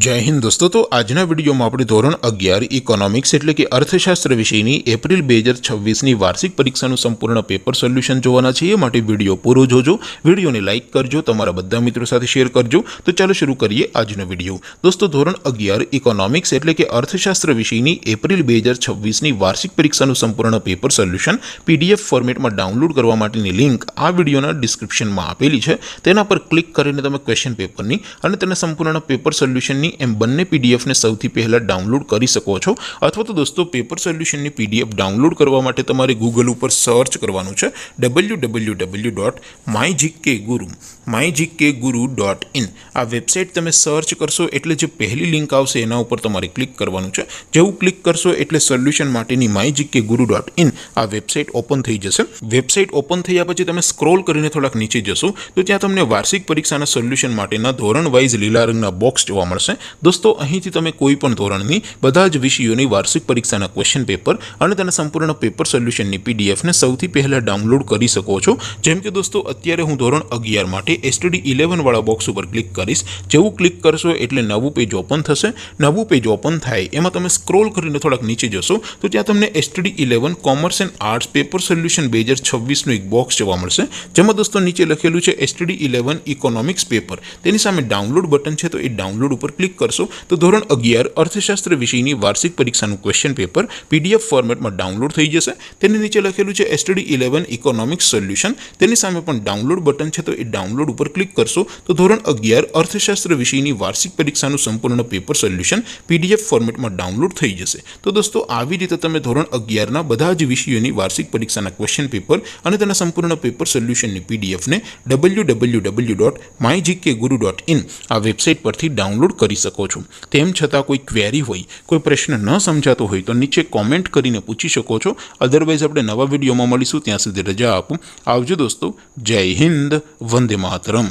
जय हिंद दोस्तों। तो आजना वीडियो में આપણે ધોરણ 11 ઇકોનોમિક્સ એટલે કે અર્થશાસ્ત્ર વિષયની એપ્રિલ 2026ની વાર્ષિક પરીક્ષાનું સંપૂર્ણ પેપર સોલ્યુશન જોવાના છે। એ માટે વિડિયો પૂરો જોજો, વિડિયોને લાઈક કરજો, તમારા બધા મિત્રો સાથે શેર કરજો। તો ચાલો શરૂ કરીએ આજનો વિડિયો। દોસ્તો ધોરણ 11 ઇકોનોમિક્સ એટલે કે અર્થશાસ્ત્ર વિષયની એપ્રિલ 2026ની વાર્ષિક પરીક્ષાનું સંપૂર્ણ પેપર સોલ્યુશન પીડીએફ ફોર્મેટમાં ડાઉનલોડ કરવા માટેની લિંક આ વિડિયોના ડિસ્ક્રિપ્શનમાં આપેલી છે। તેના પર ક્લિક કરીને તમે ક્વેશ્ચન પેપરની અને તેના સંપૂર્ણ પેપર સોલ્યુશન एम बने पीडीएफ ने सौथी पहला डाउनलॉड करी सको छो। अथवा तो दोस्तों पेपर सोल्यूशन पीडीएफ डाउनलॉड करवा माटे तमारे गूगल पर सर्च करवानुं छे www.mygkguru.in आ वेबसाइट तमे सर्च करशो एटले जे पहली लिंक आवशे एना उपर तमारे क्लिक करवानुं छे। जेवुं क्लिक करशो एटले सोल्यूशन माटेनी mygkguru.in आ वेबसाइट ओपन थई जशे। वेबसाइट ओपन थया पछी तमे स्क्रॉल करीने थोड़ाक नीचे जशो तो त्यां तमने वार्षिक परीक्षाना सोल्यूशन माटेना धोरण वाइज लीला रंगना बॉक्स जोवा मळशे। दोस्तों અહીંથી તમે કોઈ પણ ધોરણની બધા જ વિષયોની વાર્ષિક પરીક્ષાના ક્વેશ્ચન પેપર અને તેના સંપૂર્ણ પેપર સોલ્યુશનની પીડીએફ ને સૌથી પહેલા ડાઉનલોડ કરી શકો છો। જેમ કે દોસ્તો અત્યારે હું ધોરણ 11 માટે STD 11 વાળા બોક્સ ઉપર ક્લિક કરીશ। જેવું ક્લિક કરશો એટલે નવું પેજ ઓપન થશે। નવું પેજ ઓપન થાય એમાં તમે સ્ક્રોલ કરીને થોડાક નીચે જશો તો ત્યાં તમને STD 11 commerce and arts paper solution 2026 નું એક બોક્સ જોવા મળશે। જેમાં દોસ્તો નીચે લખેલું છે STD 11 ઇકોનોમિક્સ પેપર। તેની સામે ડાઉનલોડ બટન છે તો એ ડાઉનલોડ ઉપર क्लिक करशो तो धोरण 11 अर्थशास्त्र विषयनी वार्षिक परीक्षाનું क्वेश्चन पेपर पीडीएफ फॉर्मेट में डाउनलॉड थई जशे। तेनी नीचे लखेलुं छे STD 11 इकोनॉमिक्स सोल्यूशन। तेनी सामे पण डाउनलॉड बटन छे तो ए डाउनलॉड ઉપર क्लिक करशो तो धोरण 11 अर्थशास्त्र विषयनी वार्षिक परीक्षाનું संपूर्ण पेपर सोल्यूशन पीडीएफ फॉर्मेट में डाउनलॉड थई जशे। तो दोस्तों આવી રીતે તમે ધોરણ 11 ના બધા જ વિષયોની વાર્ષિક પરીક્ષાના ક્વેશ્ચન પેપર અને તેના સંપૂર્ણ પેપર સોલ્યુશનની પીડીએફ ને www.mygkguru.in આ વેબસાઇટ પરથી ડાઉનલોડ કરી શકો છો। તેમ છતાં કોઈ ક્વેરી હોય, કોઈ પ્રશ્ન ન સમજાતો હોય તો નીચે કોમેન્ટ કરીને પૂછી શકો છો। અધરવાઇઝ આપણે નવા વિડીયોમાં મળીશું, ત્યાં સુધી રજા આપું। આવજો દોસ્તો। જય હિન્દ, વંદે માતરમ।